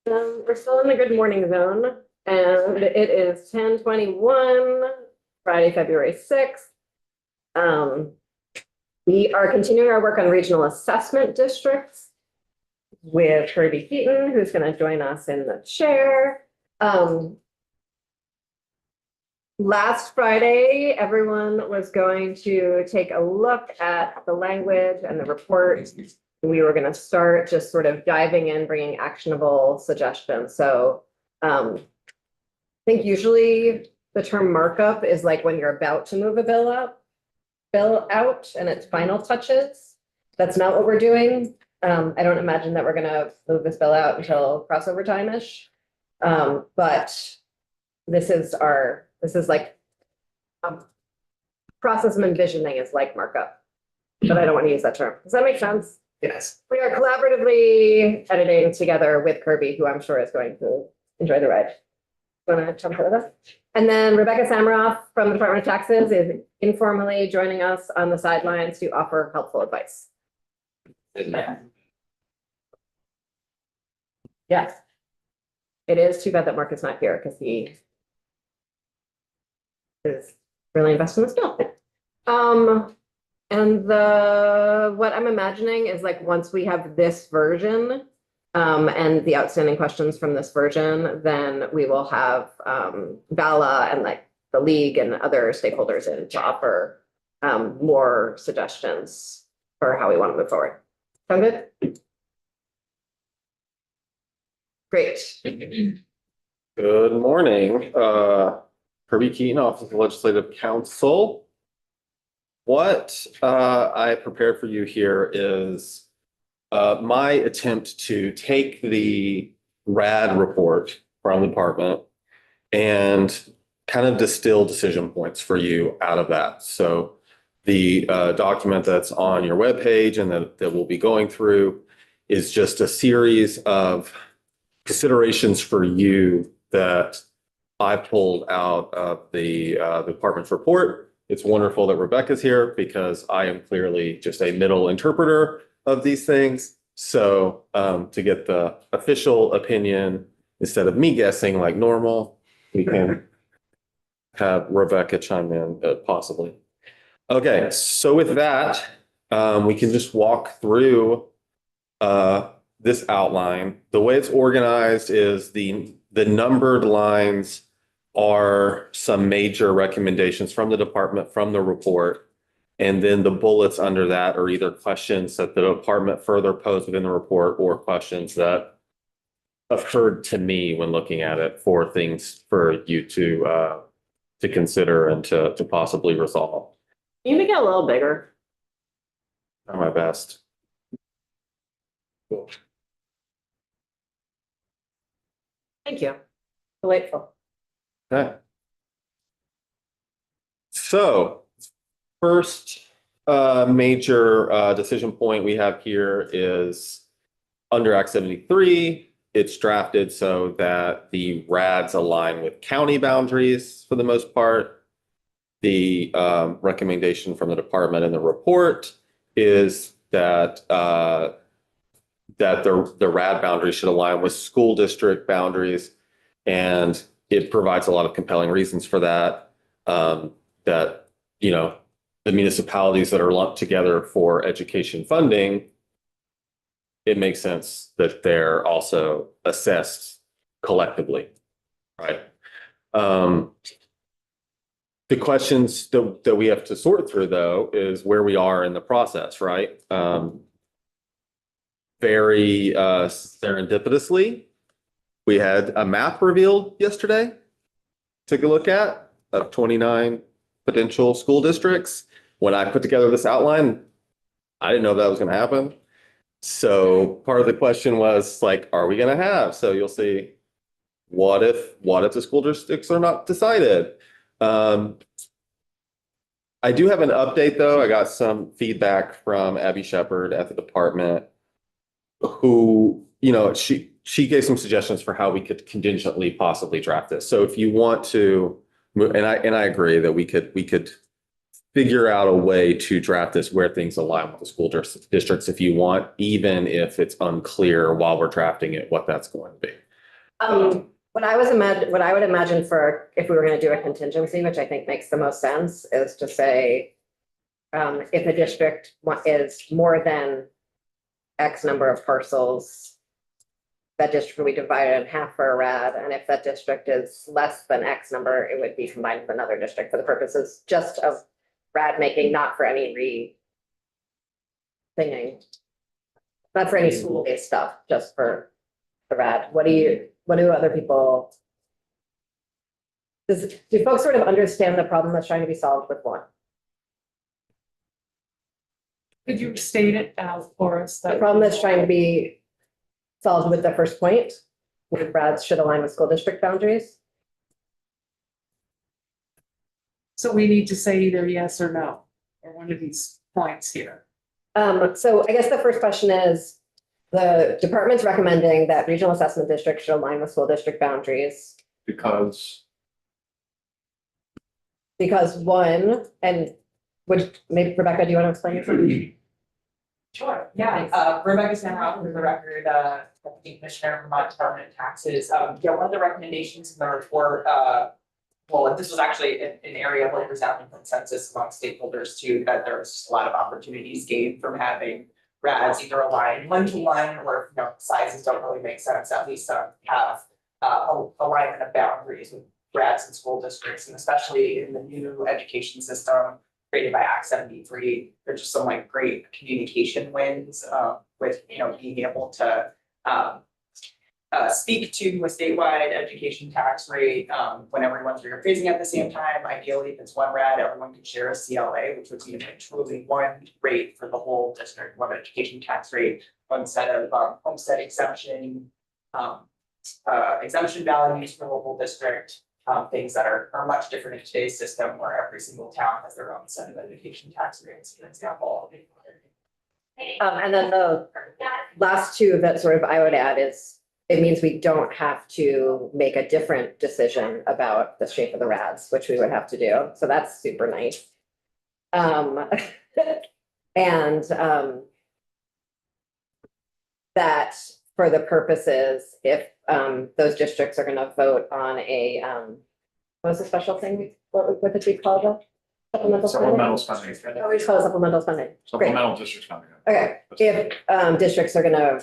We're still in the good morning zone, and it is 10:21, Friday, February 6th. We are continuing our work on regional assessment districts with Kirby Keaton, who's going to join us in the chair. Last Friday, everyone was going to take a look at the language and the report. We were going to start just sort of diving in, bringing actionable suggestions. So I think usually the term markup is like when you're about to move a bill out and its final touches. That's not what we're doing. I don't imagine that we're going to move this bill out until crossover time-ish. But this is like process of envisioning is like markup, but I don't want to use that term. Does that make sense? Yes. We are collaboratively editing together with Kirby, who I'm sure is going to enjoy the ride. Want to jump with us? And then Rebecca Samaroff from the Department of Taxes is informally joining us on the sidelines to offer helpful advice. Yes. It is too bad that Mark is not here because he is really invested in this bill. And what I'm imagining is like once we have this version and the outstanding questions from this version, then we will have Vala and like the league and other stakeholders in to offer more suggestions for how we want to move forward. Sound good? Great. Good morning. Kirby Keaton, Office of Legislative Counsel. What I prepared for you here is my attempt to take the RAD report from the department and kind of distill decision points for you out of that. So the document that's on your webpage and that we'll be going through is just a series of considerations for you that I pulled out of the department's report. It's wonderful that Rebecca's here because I am clearly just a middle interpreter of these things. So to get the official opinion, instead of me guessing like normal, we can have Rebecca chime in possibly. Okay, so with that, we can just walk through this outline. The way it's organized is the numbered lines are some major recommendations from the department from the report. And then the bullets under that are either questions that the department further posed within the report or questions that occurred to me when looking at it for things for you to consider and to possibly resolve. Can you make it a little bigger? Try my best. Cool. Thank you. Delightful. Okay. So first major decision point we have here is under Act 73. It's drafted so that the RADs align with county boundaries for the most part. The recommendation from the department in the report is that the RAD boundaries should align with school district boundaries, and it provides a lot of compelling reasons for that. That, you know, the municipalities that are lumped together for education funding, it makes sense that they're also assessed collectively, right? The questions that we have to sort through, though, is where we are in the process, right? Very serendipitously, we had a map revealed yesterday. Took a look at of 29 potential school districts. When I put together this outline, I didn't know that was going to happen. So part of the question was like, are we going to have? So you'll see, what if the school districts are not decided? I do have an update though. I got some feedback from Abby Shepard at the department, who, you know, she gave some suggestions for how we could contingently possibly draft this. So if you want to move, and I agree that we could figure out a way to draft this where things align with the school districts if you want, even if it's unclear while we're drafting it what that's going to be. What I would imagine for, if we were gonna do a contingency, which I think makes the most sense, is to say, if a district is more than X number of parcels, that district will be divided in half for a RAD, and if that district is less than X number, it would be combined with another district for the purposes just of RAD making, not for any thinging. Not for any school-based stuff, just for the RAD. What do other people? Do folks sort of understand the problem that's trying to be solved with one? Could you state it out for us? The problem that's trying to be solved with the first point, where RADs should align with school district boundaries. So we need to say either yes or no, or one of these points here. So I guess the first question is, the department's recommending that regional assessment districts should align with school district boundaries. Because Because one, and would, maybe Rebecca, do you want to explain yourself? Sure, yeah, Rebecca Samroff for the record, Deputy Commissioner of Vermont Department of Taxes. Yeah, one of the recommendations in the report, well, this was actually an area where there's having consensus among stakeholders too, that there's a lot of opportunities gained from having RADs either aligned one to one, or if, sizes don't really make sense, at least have alignment of boundaries with RADs and school districts, and especially in the new education system created by Act 73, there's just some like great communication wins with being able to speak to a statewide education tax rate when everyone's reappraising at the same time. Ideally, if it's one RAD, everyone could share a CLA, which would be truly one rate for the whole district, one education tax rate, one set of homestead exemption exemption values for the whole district. Things that are much different in today's system where every single town has their own set of education tax rates, for example. And then the last two that sort of I would add is, it means we don't have to make a different decision about the shape of the RADs, which we would have to do. So that's super nice. And that for the purposes, if those districts are gonna vote on a, what's the special thing? What did we call it? supplemental spending, Oh, we call it supplemental spending. Great. supplemental district spending. Okay, if districts are gonna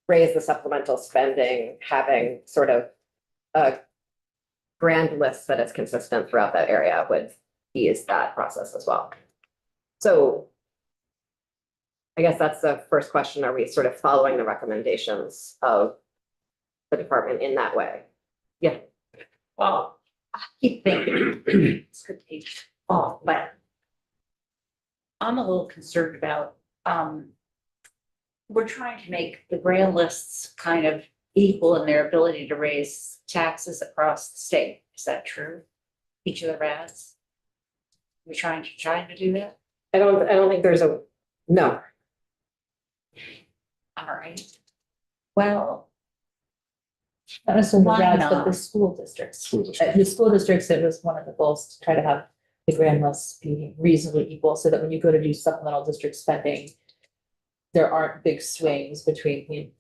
raise the supplemental spending, having sort of a grand list that is consistent throughout that area would ease that process as well. So I guess that's the first question. Are we sort of following the recommendations of the department in that way? Yeah. Well, I keep thinking this could take off, but I'm a little concerned about, we're trying to make the grand lists kind of equal in their ability to raise taxes across the state. Is that true? Each of the RADs? We're trying to do that? I don't think there's no. All right. Well, Not necessarily the Why RADs, but not? the school districts. School district. The school districts, it was one of the goals to try to have the grand lists be reasonably equal, so that when you go to do supplemental district spending, there aren't big swings between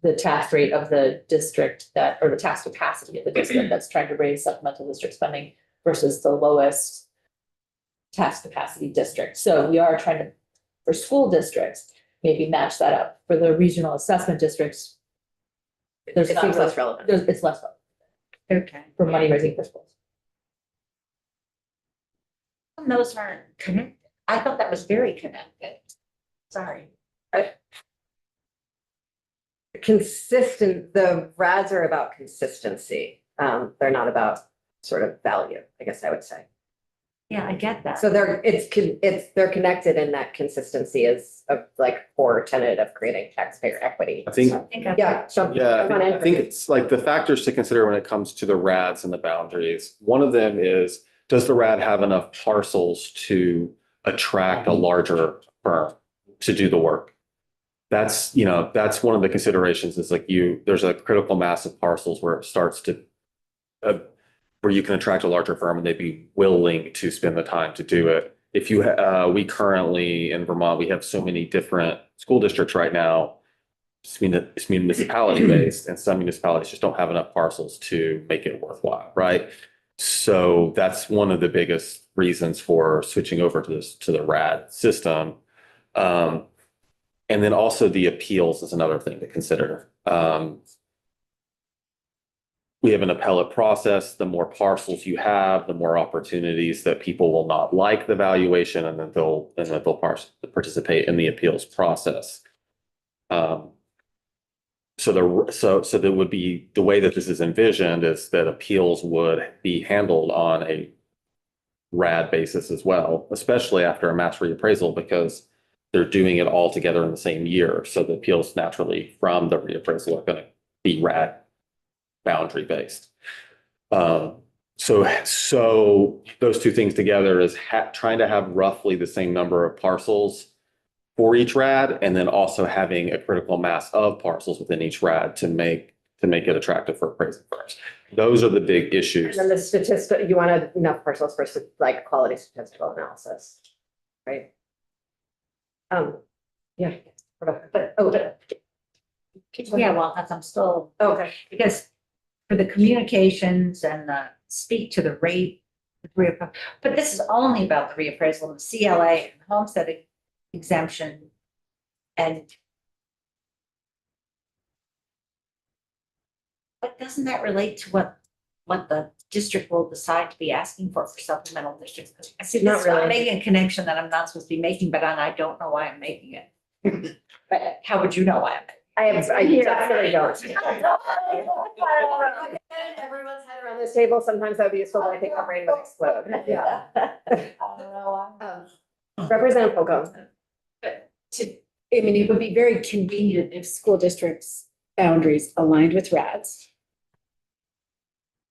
the tax rate of the district that, or the tax capacity of the district that's trying to raise supplemental district spending versus the lowest tax capacity district. So we are trying to, for school districts, maybe match that up. For the regional assessment districts, there's It not seems really- less relevant. it's less okay. for money raising for schools. And those aren't connected. I thought that was very connected. Sorry. Consistent, the RADs are about consistency. They're not about sort of value, I guess I would say. Yeah, I get that. So they're connected in that consistency is a like core tenet of creating taxpayer equity. I think, I think I- Yeah, so. yeah, come on in. I think it's like the factors to consider when it comes to the RADs and the boundaries. One of them is, does the RAD have enough parcels to attract a larger firm to do the work? That's one of the considerations is like there's a critical mass of parcels where it starts to, where you can attract a larger firm and they'd be willing to spend the time to do it. If we currently in Vermont, we have so many different school districts right now. it's municipality based, and some municipalities just don't have enough parcels to make it worthwhile, right? So that's one of the biggest reasons for switching over to the RAD system. And then also the appeals is another thing to consider. We have an appellate process. The more parcels you have, the more opportunities that people will not like the valuation, and then they'll participate in the appeals process. So there would be, the way that this is envisioned is that appeals would be handled on a RAD basis as well, especially after a mass reappraisal, because they're doing it all together in the same year. So the appeals naturally from the reappraisal are going to be RAD boundary based. So those two things together is trying to have roughly the same number of parcels for each RAD, and then also having a critical mass of parcels within each RAD to make it attractive for appraisal firms. Those are the big issues. And then the statistic, you wanted enough parcels for like quality statistical analysis, right? Yeah. But, Oh, yeah, well, I'm still, okay. because for the communications and the speak to the rate, but this is only about the reappraisal and the CLA and homestead exemption. And but doesn't that relate to what the district will decide to be asking for supplemental districts? I see, Not this, I'm really. making a connection that I'm not supposed to be making, but I don't know why I'm making it. But how would you know why I'm making it? I definitely don't. Everyone's head around this table, sometimes that would be useful, but I think our brain would explode. Yeah. Representative Holcomb. I mean, it would be very convenient if school districts' boundaries aligned with RADs.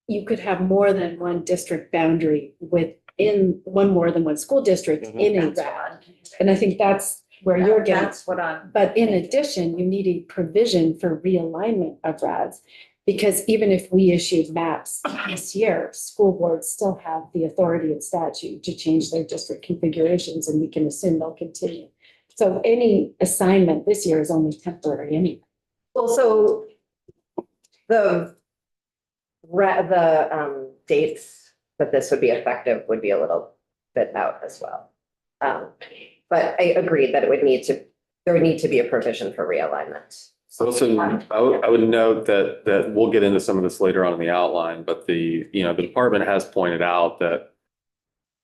You could have more than one district boundary within more than one school district in a That's what RAD. I'm- And I think that's where you're getting. That's what I'm. But in addition, you need a provision for realignment of RADs. Because even if we issued maps this year, school boards still have the authority in statute to change their district configurations, and we can assume they'll continue. So any assignment this year is only temporary anyway. Well, so the dates that this would be effective would be a little bit out as well. But I agree that there would need to be a provision for realignment. So also, I would note that we'll get into some of this later on in the outline, but the department has pointed out that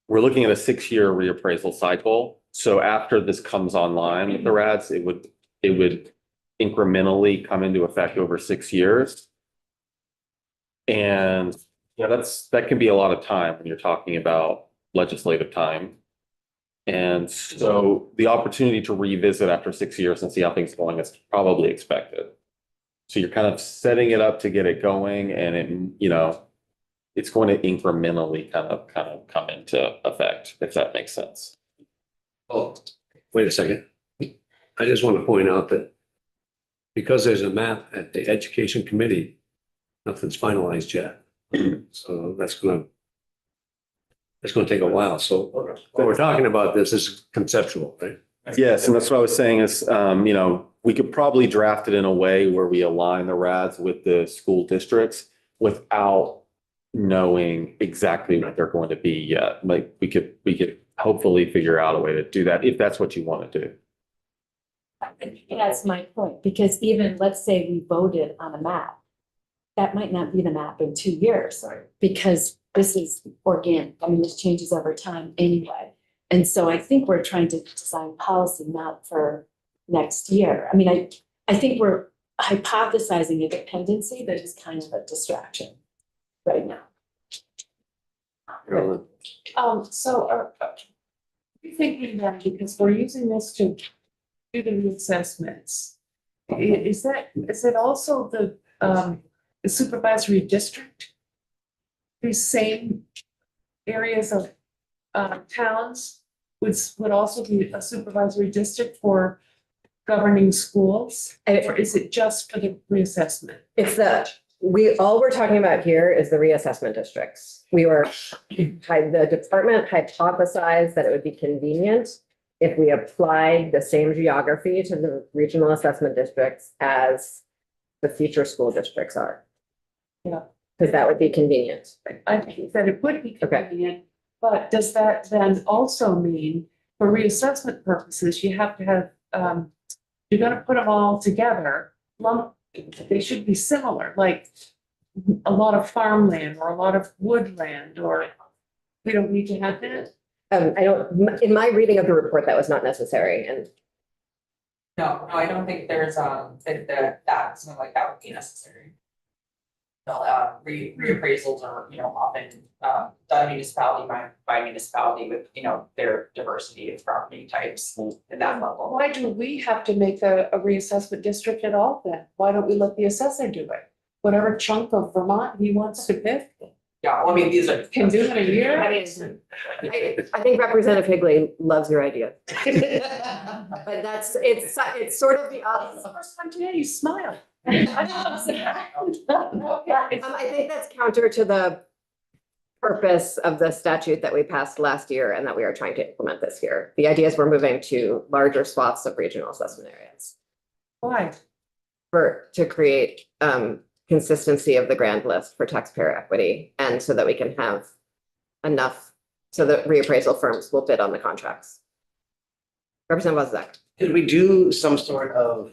we're looking at a 6-year reappraisal cycle. So after this comes online with the RADs, it would incrementally come into effect over 6 years. And that can be a lot of time when you're talking about legislative time. And so the opportunity to revisit after 6 years and see how things are going is probably expected. So you're kind of setting it up to get it going, and it's going to incrementally kind of come into effect, if that makes sense. Oh, wait a second. I just want to point out that because there's a map at the education committee, nothing's finalized yet. So that's gonna take a while. So what we're talking about, this is conceptual, right? Yes, and that's what I was saying is, we could probably draft it in a way where we align the RADs with the school districts without knowing exactly what they're going to be yet. Like we could hopefully figure out a way to do that if that's what you want to do. That's my point, because even, let's say we voted on a map, that might not be the map in 2 years. Because this is organic, I mean, this changes over time anyway. And so I think we're trying to design policy not for next year. I mean, I think we're hypothesizing a dependency that is kind of a distraction right now. So are we thinking that because we're using this to do the reassessments, is it also the supervisory district? These same areas of towns would also be a supervisory district for governing schools? Or is it just for the reassessment? It's all we're talking about here is the reassessment districts. The department hypothesized that it would be convenient if we applied the same geography to the regional assessment districts as the future school districts are. Yeah. Because that would be convenient. I think that it would be Okay. convenient, but does that then also mean for reassessment purposes, you have to have, you're gonna put them all together, lump, they should be similar, like a lot of farmland or a lot of woodland, or we don't need to have that? I don't, in my reading of the report, that was not necessary, and No, I don't think there's, that, something like that would be necessary. No, reappraisals are, often, done municipality by municipality with, their diversity of property types in that level. Why do we have to make a reassessment district at all then? Why don't we let the assessor do it? Whatever chunk of Vermont he wants to pick, Yeah, well, I mean, these are. can do it a year? I think Representative Higley loves your idea. But it's sort of the It's opposite. the first time today you smile. I think that's counter to the purpose of the statute that we passed last year and that we are trying to implement this year. The idea is we're moving to larger swaths of regional assessment areas Why? to create consistency of the grand list for taxpayer equity, and so that we can have enough so that reappraisal firms will bid on the contracts. Representative Wozniak. Could we do some sort of?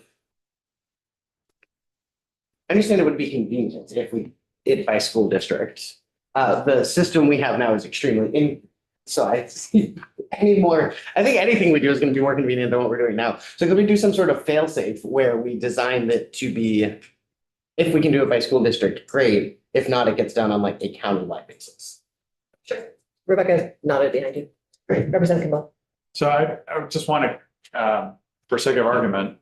I understand it would be convenient if we did by school district. The system we have now is extremely so I see I think anything we do is gonna be more convenient than what we're doing now. So could we do some sort of fail-safe where we designed it to be, if we can do it by school district, great. If not, it gets done on like a county-wide basis. Rebecca nodded behind you. Great. Representative Kimball. So I just want to, for sake of argument,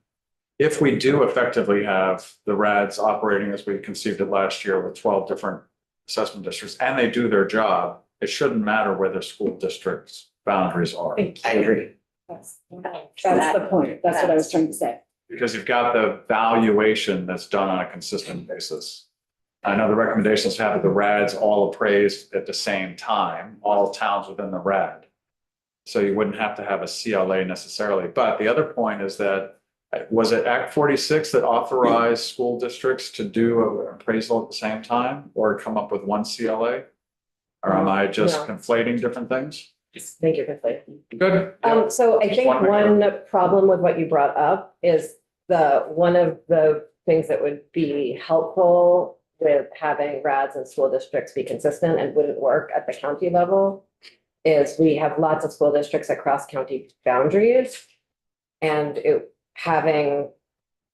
if we do effectively have the RADs operating as we conceived it last year with 12 different assessment districts, and they do their job, it shouldn't matter where the school district's boundaries are. I agree. That's the point. That's what I was trying to say. Because you've got the valuation that's done on a consistent basis. I know the recommendations to have the RADs all appraised at the same time, all towns within the RAD. So you wouldn't have to have a CLA necessarily. But the other point is that, was it Act 46 that authorized school districts to do an appraisal at the same time or come up with one CLA? Or am I just No. conflating different things? Thank you, Kimball. Good. So I Just think wanna make sure. one problem with what you brought up is one of the things that would be helpful with having RADs and school districts be consistent and wouldn't work at the county level is we have lots of school districts across county boundaries. And having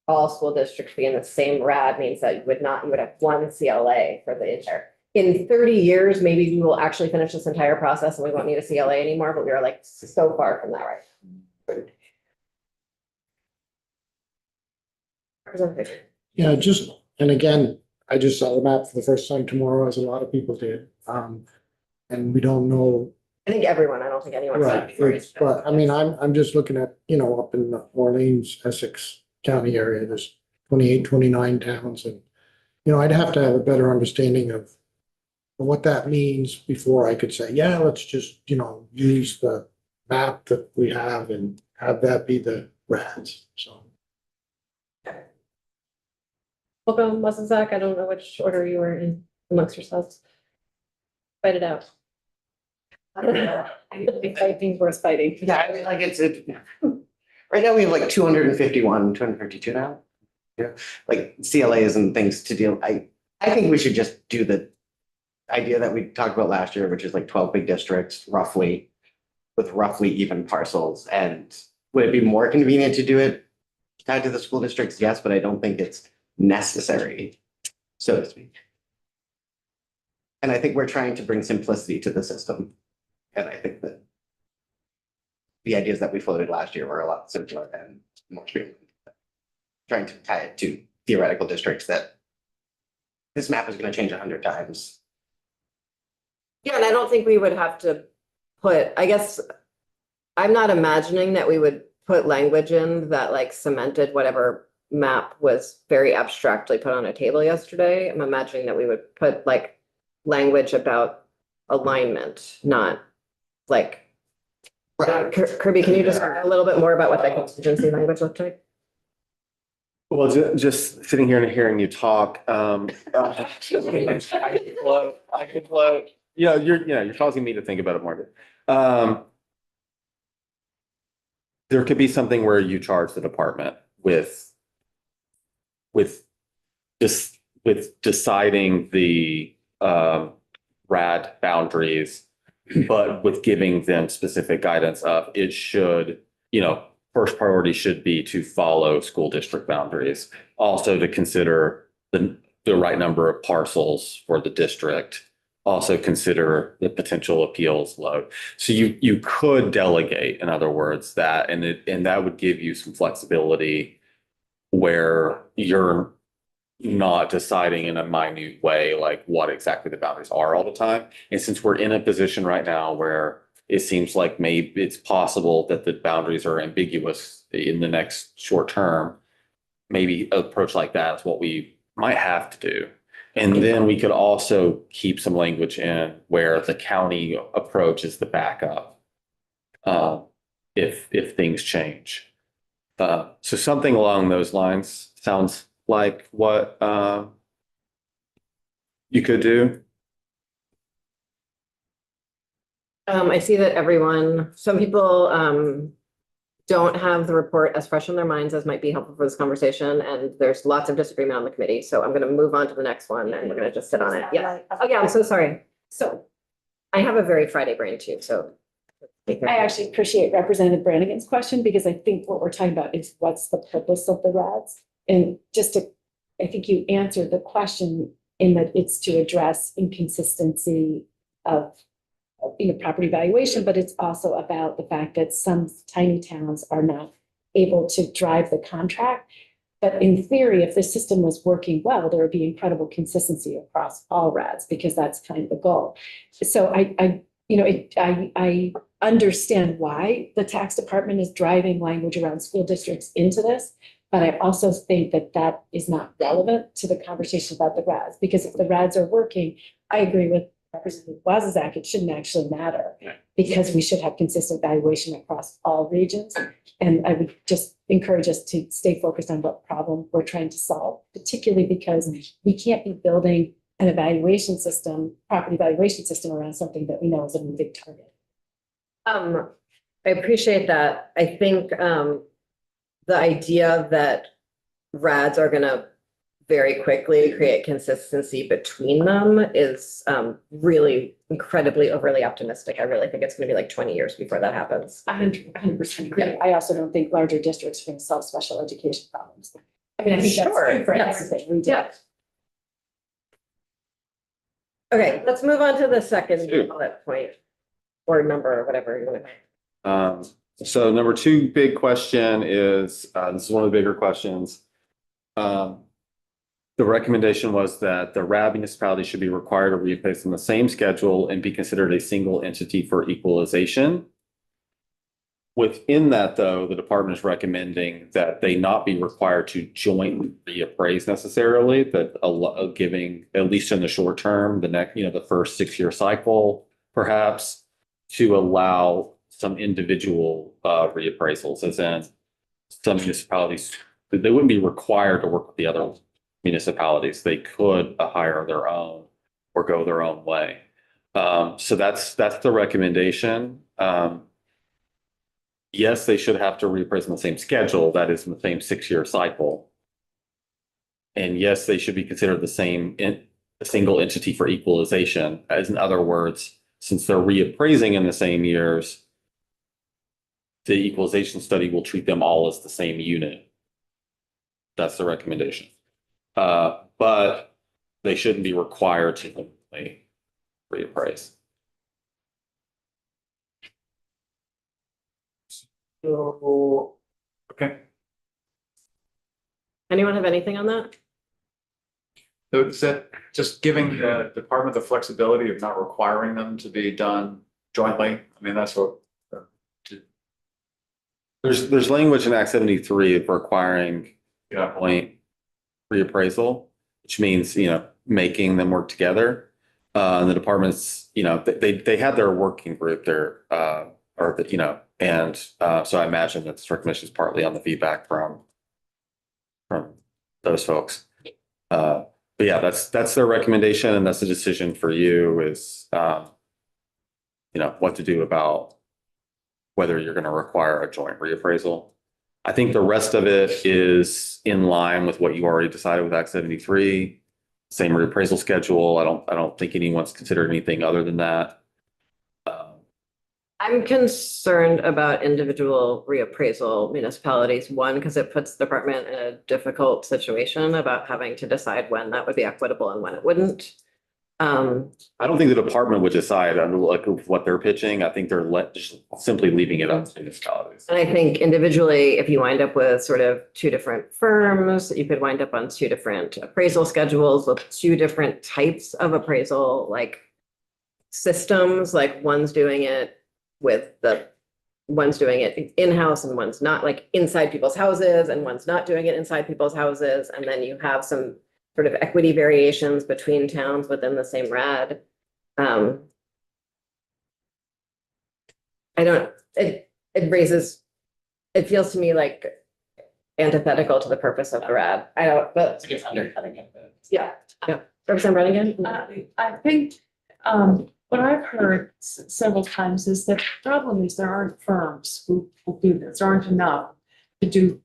all school districts be in the same RAD means that you would have one CLA for the entire. In 30 years, maybe we will actually finish this entire process and we won't need a CLA anymore, but we are like so far from that right. Representative. Yeah, and again, I just saw the map for the first time tomorrow, as a lot of people did. And we don't know, I think everyone, I don't think anyone's. right, but I mean, I'm just looking at, up in the Orleans, Essex County area, there's 28, 29 towns and, I'd have to have a better understanding of what that means before I could say, yeah, let's just, use the map that we have and have that be the RADs, so. Welcome, Zach. I don't know which order you were in amongst yourselves. Fight it out. Fighting's worth fighting. Yeah, I mean, like right now we have like 251, 252 now. Yeah, like CLAs and things to deal. I think we should just do the idea that we talked about last year, which is like 12 big districts roughly with roughly even parcels. And would it be more convenient to do it tied to the school districts? Yes, but I don't think it's necessary, so to speak. And I think we're trying to bring simplicity to the system. And I think that the ideas that we floated last year were a lot simpler and more streamlined. Trying to tie it to theoretical districts that this map is going to change 100 times. Yeah, and I don't think we would have to I guess, I'm not imagining that we would put language in that like cemented whatever map was very abstractly put on a table yesterday. I'm imagining that we would put like language about alignment, not like Kirby, can you just talk a little bit more about what that contingency language looked like? Well, just sitting here and hearing you talk, I could float. You're causing me to think about it more. There could be something where you charge the department with deciding the RAD boundaries, but with giving them specific guidance of it should, first priority should be to follow school district boundaries. Also to consider the right number of parcels for the district. Also consider the potential appeals load. So you could delegate, in other words, that, and that would give you some flexibility where you're not deciding in a minute way, like what exactly the boundaries are all the time. And since we're in a position right now where it seems like maybe it's possible that the boundaries are ambiguous in the next short term, maybe an approach like that is what we might have to do. And then we could also keep some language in where the county approach is the backup if things change. So something along those lines sounds like what you could do. I see that some people don't have the report as fresh in their minds as might be helpful for this conversation, and there's lots of disagreement on the committee. So I'm going to move on to the next one, and we're going to just sit on it. Yeah. Oh yeah, I'm so sorry. So I have a very Friday brain too. So I actually appreciate Representative Brannigan's question, because I think what we're talking about is what's the purpose of the RADs? And I think you answered the question in that it's to address inconsistency of property valuation, but it's also about the fact that some tiny towns are not able to drive the contract. But in theory, if the system was working well, there would be incredible consistency across all RADs, because that's kind of the goal. So I understand why the tax department is driving language around school districts into this, but I also think that that is not relevant to the conversation about the RADs, because if the RADs are working, I agree with Representative Wazazak, it shouldn't actually matter, because we should have consistent valuation across all regions. And I would just encourage us to stay focused on what problem we're trying to solve, particularly because we can't be building an evaluation system, property valuation system around something that we know is a moving target. I appreciate that. I think the idea that RADs are going to very quickly create consistency between them is really incredibly overly optimistic. I really think it's going to be like 20 years before that happens. 100% agree. I also don't think larger districts are going to solve special education problems. I mean, I think that's Sure, true for yes. everything we do. Yeah. Okay, let's move on to the second Two. bullet point or number or whatever you want to. So number two big question is, this is one of the bigger questions. The recommendation was that the RAD municipality should be required to replace on the same schedule and be considered a single entity for equalization. Within that, though, the department is recommending that they not be required to jointly reappraise necessarily, but giving, at least in the short term, the first 6-year cycle, perhaps, to allow some individual reappraisals, as in some municipalities, they wouldn't be required to work with the other municipalities. They could hire their own or go their own way. So that's the recommendation. Yes, they should have to reappraise on the same schedule, that is in the same 6-year cycle. And yes, they should be considered a single entity for equalization. As in other words, since they're reappraising in the same years, the equalization study will treat them all as the same unit. That's the recommendation. But they shouldn't be required to reappraise. Okay. Anyone have anything on that? So is that just giving the department the flexibility of not requiring them to be done jointly? I mean, that's what. There's language in Act 73 of requiring Yeah. joint reappraisal, which means, making them work together. And the departments, they had their working group, their or that, you know, and so I imagine that the historic commission is partly on the feedback from those folks. But yeah, that's their recommendation, and that's the decision for you is, you know, what to do about whether you're going to require a joint reappraisal. I think the rest of it is in line with what you already decided with Act 73. Same reappraisal schedule. I don't think anyone's considered anything other than that. I'm concerned about individual reappraisal municipalities. One, because it puts the department in a difficult situation about having to decide when that would be equitable and when it wouldn't. I don't think the department would decide on like what they're pitching. I think they're just simply leaving it up to municipalities. And I think individually, if you wind up with sort of two different firms, you could wind up on two different appraisal schedules with two different types of appraisal, like systems, like one's doing it in-house and one's not, like inside people's houses, and one's not doing it inside people's houses. And then you have some sort of equity variations between towns within the same RAD. It feels to me like antithetical to the purpose of the RAD. I don't, but yeah. Representative Brannigan? I think, what I've heard several times is that the problem is there aren't firms who do this, there aren't enough to do,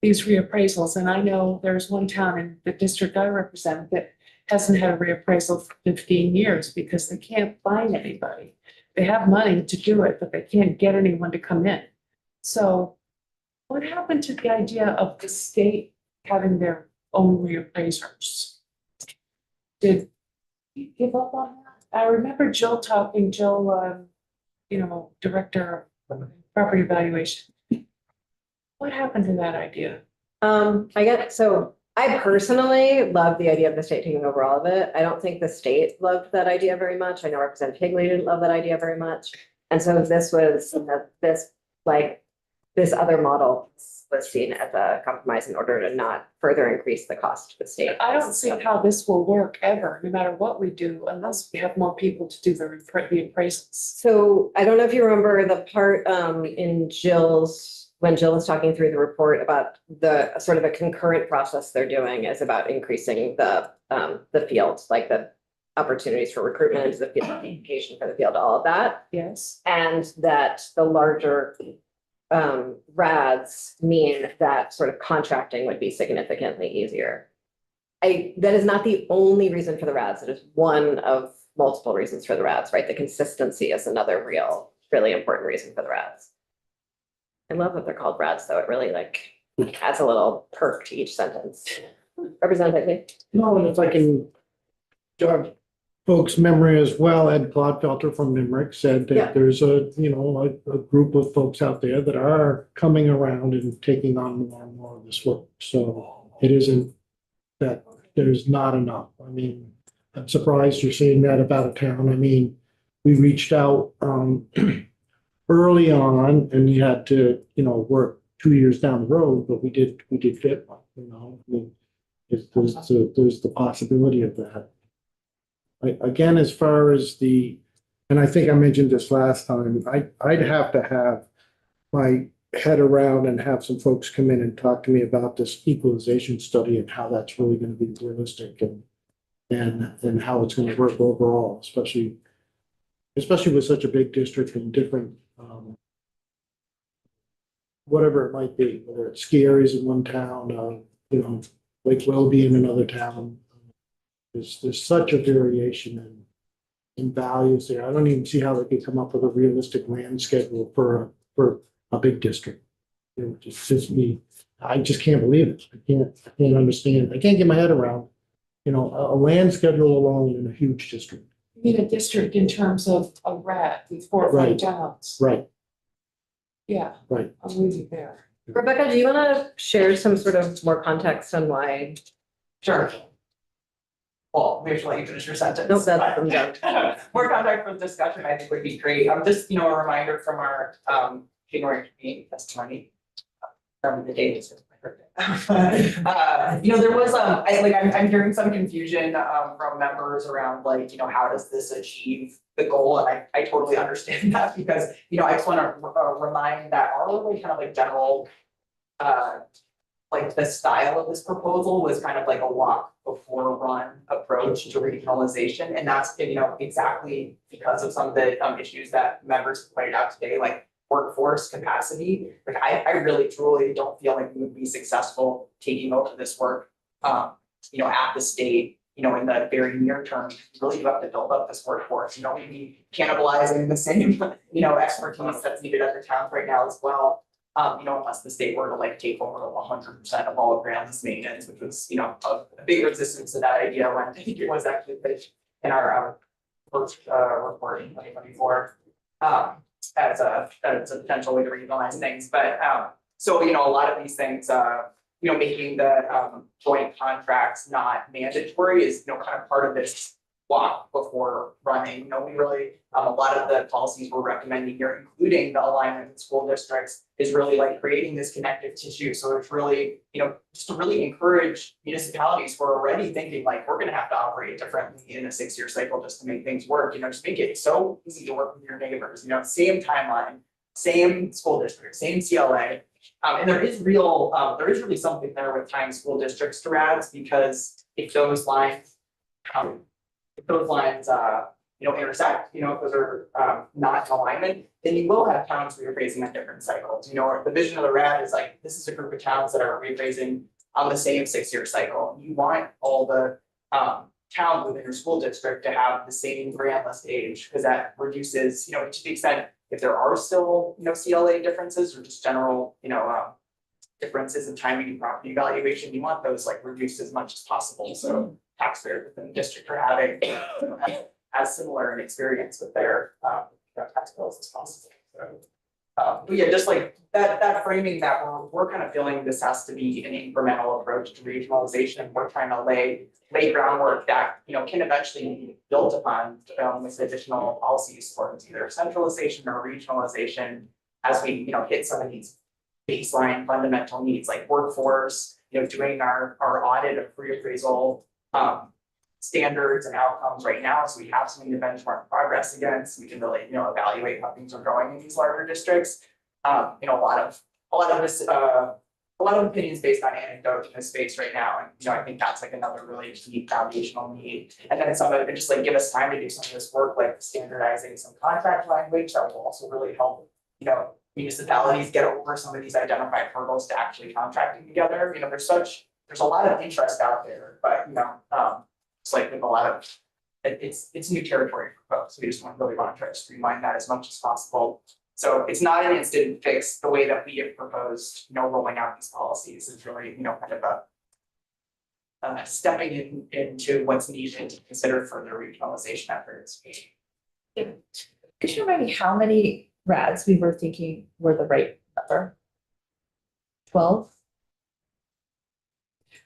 these reappraisals. And I know there's one town in the district I represent that hasn't had a reappraisal for 15 years because they can't find anybody. They have money to do it, but they can't get anyone to come in. So what happened to the idea of the state having their own reappraisers? Did you give up on that? I remember Jill, director of property evaluation. What happened to that idea? I personally love the idea of the state taking over all of it. I don't think the state loved that idea very much. I know Representative Higley didn't love that idea very much. And so this other model was seen as a compromise in order to not further increase the cost to the state. I don't see how this will work ever, no matter what we do, unless we have more people to do the appraisals. So I don't know if you remember the part when Jill was talking through the report about the sort of a concurrent process they're doing is about increasing the field, like the opportunities for recruitment into the field, education for the field, all of that. Yes. And that the larger RADs mean that sort of contracting would be significantly easier. That is not the only reason for the RADs. It is one of multiple reasons for the RADs, right? The consistency is another really important reason for the RADs. I love that they're called RADs, though. It really adds a little perk to each sentence. Representative. No, and if I can jog folks' memory as well, Ed Clodfelter from Limerick said that there's a group of folks out there that are coming around and taking on more and more of this work. So it isn't that there's not enough. I mean, I'm surprised you're saying that about a town. I mean, we reached out early on and we had to, work 2 years down the road, but we did fit one, I mean, there's the possibility of that. Again, as far as and I think I mentioned this last time, I'd have to have my head around and have some folks come in and talk to me about this equalization study and how that's really going to be realistic and how it's going to work overall, especially with such a big district and different whatever it might be, whether it's ski areas in one town, Lake Welby in another town. There's such a variation in values there. I don't even see how they could come up with a realistic land schedule for a big district. I just can't believe it. I can't understand. I can't get my head around, a land schedule alone in a huge district. You need a district in terms of a RAD with 4 or 5 towns. Right. Yeah. Right. I'm with you there. Rebecca, do you want to share some sort of more context on why? Sure. Well, maybe I'll let you finish your sentence. Nope, I'm done. More contact for the discussion, I think would be great. Just, a reminder from our January meeting testimony from the date of heard it. There was, I'm hearing some confusion, from members around like, how does this achieve the goal? And I totally understand that because, I just want to remind that our really kind of like general, like the style of this proposal was kind of like a walk before run approach to regionalization. And that's, exactly because of some of the issues that members pointed out today, like workforce capacity. Like I really truly don't feel like we would be successful taking over this work, at the state, in the very near term. Really, you have to build up this workforce. We'd be cannibalizing the same, expertise that's needed at the towns right now as well. Unless the state were to like take over 100% of all of Grand's maintenance, which was, a big resistance to that idea when I think it was actually pitched in our first report in 2024 as a potential way to regionalize things. But so a lot of these things, making the joint contracts not mandatory is kind of part of this walk before running. We really a lot of the policies we're recommending here, including the alignment with school districts, is really like creating this connective tissue. So it's really, just to really encourage municipalities who are already thinking like we're going to have to operate differently in a 6-year cycle just to make things work. Just make it so easy to work with your neighbors. Same timeline, same school district, same CLA. And there is really something there with tying school districts to RADs, because if those lines intersect, if those are not in alignment, then you will have towns where you're phasing at different cycles. The vision of the RAD is like, this is a group of towns that are rephasing on the same 6-year cycle. You want all the towns within your school district to have the same grand list age, because that reduces, to the extent if there are still, CLA differences or just general, differences in timing and property evaluation, you want those like reduced as much as possible. So taxpayers within the district are having as similar an experience with their tax bills as possible. So, but yeah, just like that framing that we're kind of feeling this has to be an incremental approach to regionalization. We're trying to lay groundwork that can eventually be built upon with additional policies towards either centralization or regionalization as we hit some of these baseline fundamental needs like workforce, doing our audit of reappraisal standards and outcomes right now, so we have something to benchmark progress against. We can really evaluate how things are going in these larger districts. A lot of this a lot of opinions based on anecdote in this space right now, and I think that's like another really key foundational need. And then some of it just like give us time to do some of this work, like standardizing some contract language that will also really help municipalities get over some of these identified hurdles to actually contracting together. There's a lot of interest out there, but it's like with a lot of it's new territory for folks. We just really want to try to streamline that as much as possible. So it's not an instant fix the way that we have proposed, rolling out these policies is really, kind of a stepping into what's needed to consider further regionalization efforts. Could you remind me how many RADs we were thinking were the right number? 12?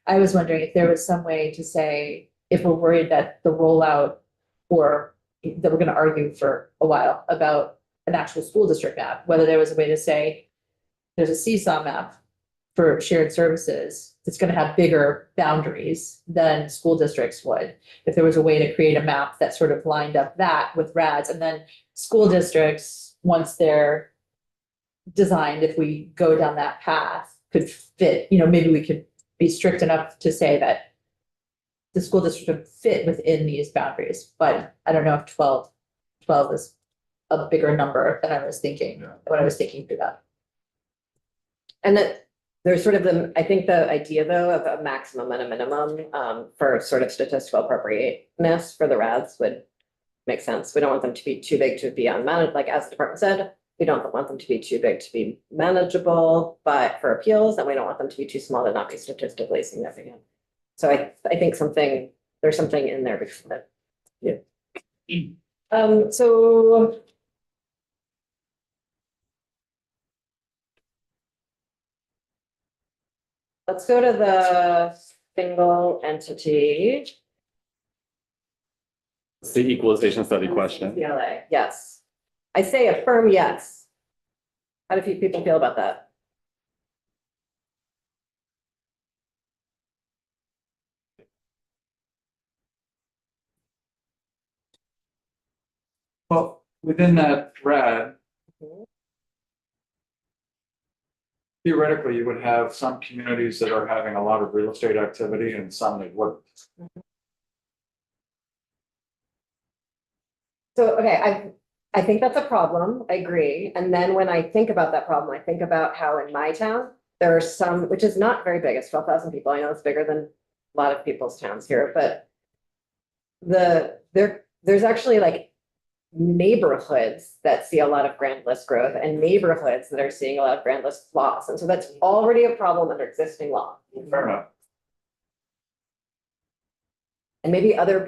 I was wondering if there was some way to say, if we're worried that the rollout or that we're going to argue for a while about an actual school district map, whether there was a way to say there's a seesaw map for shared services that's going to have bigger boundaries than school districts would. If there was a way to create a map that sort of lined up that with RADs, and then school districts, once they're designed, if we go down that path, could fit, maybe we could be strict enough to say that the school district would fit within these boundaries. But I don't know if 12 is a bigger number than I was thinking, when I was thinking through that. And that there's sort of I think the idea though of a maximum and a minimum for sort of statistical appropriateness for the RADs would make sense. We don't want them to be too big to be unmanaged, like as the department said, we don't want them to be too big to be manageable, but for appeals, and we don't want them to be too small to not be statistically significant. So I think there's something in there because of that. Yeah. So let's go to the single entity. It's the equalization study question. CLA, yes. I say a firm yes. How do people feel about that? Well, within that RAD, theoretically, you would have some communities that are having a lot of real estate activity and some that wouldn't. So, okay, I think that's a problem, I agree. And then when I think about that problem, I think about how in my town, there are some, which is not very big, it's 12,000 people. I know it's bigger than a lot of people's towns here, but there's actually like neighborhoods that see a lot of grand list growth and neighborhoods that are seeing a lot of grand list loss. And so that's already a problem under existing law. Fair enough. And maybe other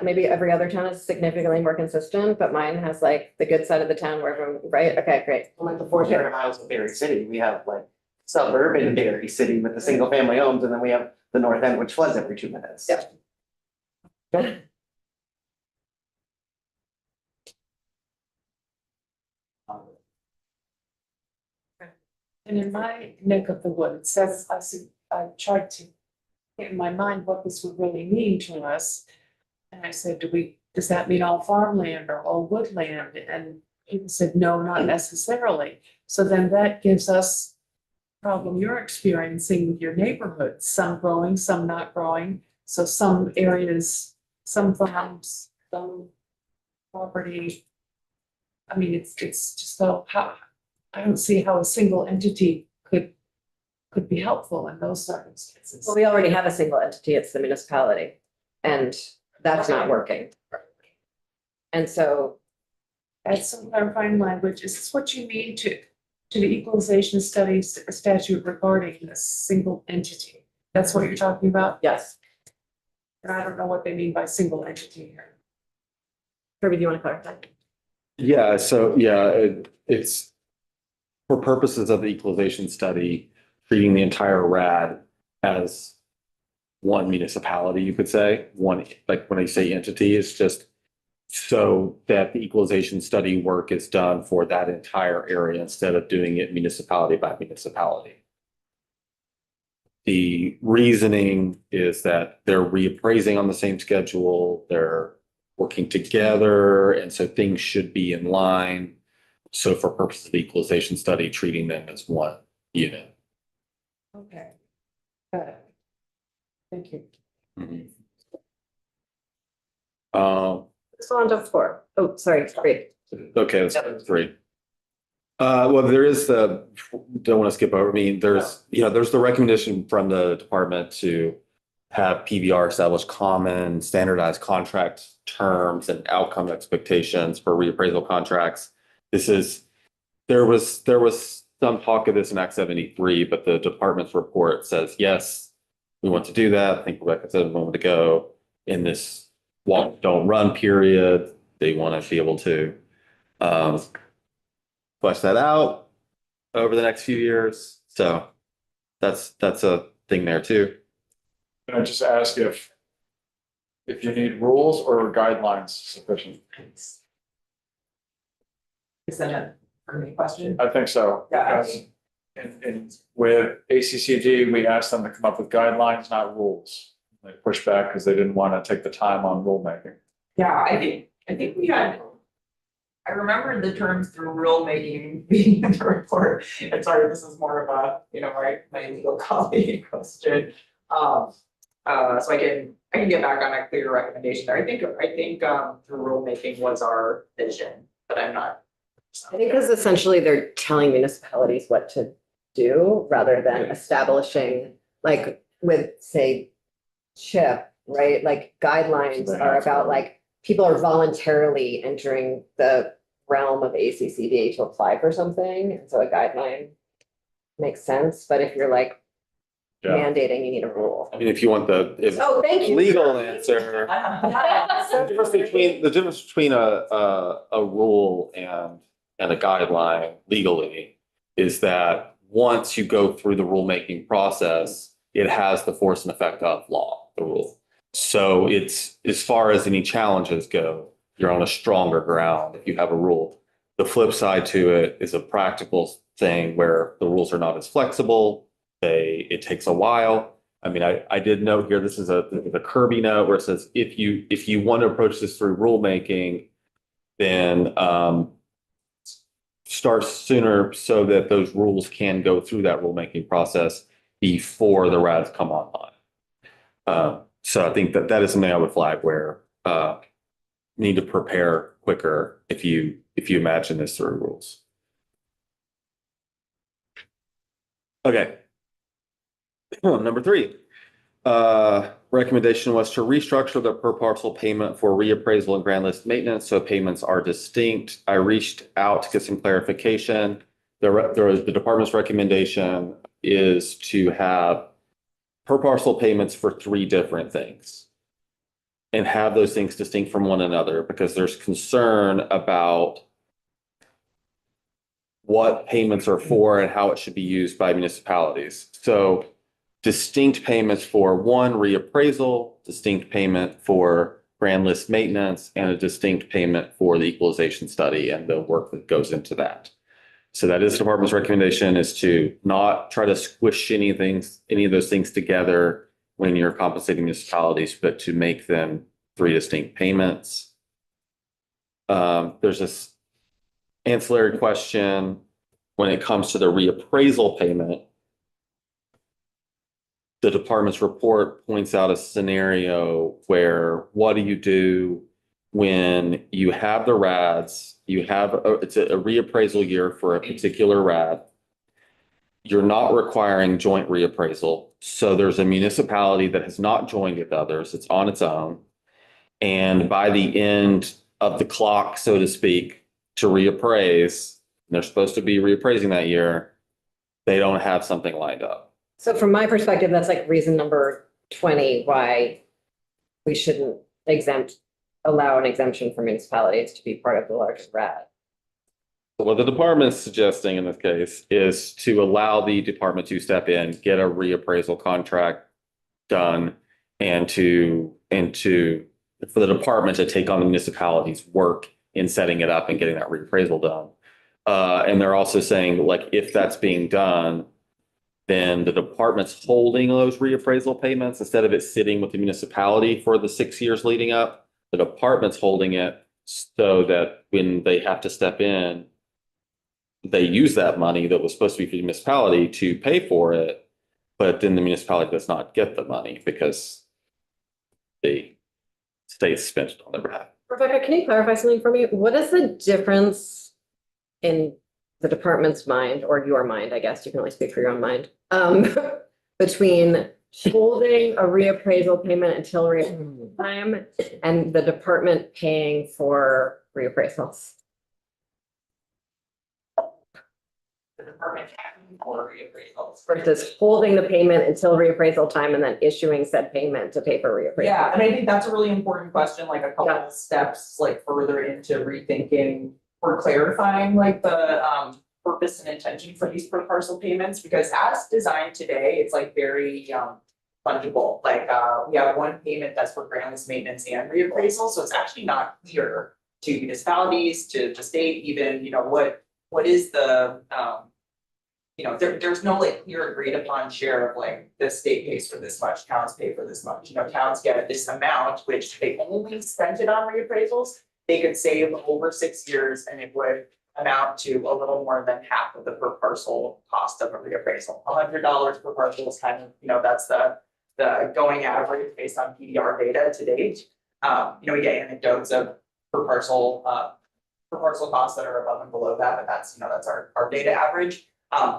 maybe every other town is significantly more consistent, but mine has like the good side of the town where everyone, right? Okay, great. Like the 400 miles of Berry City, we have like suburban Berry City with the single family homes, and then we have the north end, which floods every 2 minutes. Yeah. And in my neck of the woods, I tried to get in my mind what this would really mean to us. And I said, does that mean all farmland or all woodland? And people said, no, not necessarily. So then that gives us problem you're experiencing with your neighborhood, some growing, some not growing. So some areas, some farms, some property. I mean, it's just so how, I don't see how a single entity could be helpful in those circumstances. Well, we already have a single entity, it's the municipality, and that's not working. And so, Add some clarifying language. Is this what you mean to the equalization studies statute regarding a single entity? That's what you're talking about? yes. And I don't know what they mean by single entity here. Kirby, do you want to clarify? Yeah, so it's for purposes of the equalization study, treating the entire RAD as one municipality, you could say, one, like when I say entity, it's just so that the equalization study work is done for that entire area instead of doing it municipality by municipality. The reasoning is that they're reappraising on the same schedule, they're working together, and so things should be in line. So for purposes of the equalization study, treating them as one unit. Okay. Got it. Thank you. So on to 4. Oh, sorry, 3. Okay, that's 3. Well, there is don't want to skip over, I mean, there's the recommendation from the department to have PVR establish common standardized contract terms and outcome expectations for reappraisal contracts. There was some talk of this in Act 73, but the department's report says, yes, we want to do that. I think Rebecca said a moment ago, in this walk, don't run period, they want to be able to flesh that out over the next few years. So that's a thing there too. Can I just ask if you need rules or guidelines sufficient? Is that a me question? I think so. Yeah. Because in with ACCD, we asked them to come up with guidelines, not rules. They pushed back because they didn't want to take the time on rulemaking. Yeah, I think we had. I remember the terms through rulemaking being in the report. And sorry, this is more of a, my legal colleague question. So I can get back on a clear recommendation there. I think through rulemaking was our vision, but I'm not. I think because essentially they're telling municipalities what to do rather than establishing, like with, say, CHIP, right? Like guidelines are about like, people are voluntarily entering the realm of ACCD to apply for something. And so a guideline makes sense. But if you're like Yeah. mandating, you need a rule. I mean, if you want Oh, thank you. legal answer, the difference between a rule and a guideline legally is that once you go through the rulemaking process, it has the force and effect of law, the rule. So it's, as far as any challenges go, you're on a stronger ground if you have a rule. The flip side to it is a practical thing where the rules are not as flexible. It takes a while. I mean, I did note here, this is a Kirby note where it says, if you want to approach this through rulemaking, then start sooner so that those rules can go through that rulemaking process before the RADs come online. So I think that is something I would flag where need to prepare quicker if you imagine this through rules. Okay. Number 3, recommendation was to restructure the per parcel payment for reappraisal and grand list maintenance so payments are distinct. I reached out to get some clarification. The department's recommendation is to have per parcel payments for 3 different things and have those things distinct from one another because there's concern about what payments are for and how it should be used by municipalities. So distinct payments for one reappraisal, distinct payment for grand list maintenance, and a distinct payment for the equalization study and the work that goes into that. So that is the department's recommendation, is to not try to squish any of those things together when you're compensating municipalities, but to make them 3 distinct payments. There's this ancillary question when it comes to the reappraisal payment. The department's report points out a scenario where what do you do when you have the RADs, it's a reappraisal year for a particular RAD. You're not requiring joint reappraisal. So there's a municipality that has not joined with others. It's on its own. And by the end of the clock, so to speak, to reappraise, and they're supposed to be reappraising that year, they don't have something lined up. So from my perspective, that's like reason number 20, why we shouldn't allow an exemption for municipalities to be part of the largest RAD. So what the department is suggesting in this case is to allow the department to step in, get a reappraisal contract done, and for the department to take on the municipality's work in setting it up and getting that reappraisal done. And they're also saying, like, if that's being done, then the department's holding those reappraisal payments instead of it sitting with the municipality for the 6 years leading up. The department's holding it so that when they have to step in, they use that money that was supposed to be for the municipality to pay for it, but then the municipality does not get the money because the state spent it on their behalf. Rebecca, can you clarify something for me? What is the difference in the department's mind, or your mind, I guess, you can only speak for your own mind, between holding a reappraisal payment until reappraisal time and the department paying for reappraisals? The department having for reappraisals. Versus holding the payment until reappraisal time and then issuing said payment to pay for reappraisal. Yeah, and I think that's a really important question, like a couple of steps, like further into rethinking or clarifying like the purpose and intention for these per parcel payments, because as designed today, it's like very fungible. Like we have one payment that's for grand list maintenance and reappraisal, so it's actually not clear to municipalities, to state even, what is the there's no like clear agreed upon share of like the state pays for this much, towns pay for this much. Towns get this amount, which they only spent it on reappraisals. They could save over 6 years and it would amount to a little more than half of the per parcel cost of a reappraisal. $100 per parcel is kind of, that's the going average based on PDR data to date. We get anecdotes of per parcel costs that are above and below that, but that's our data average.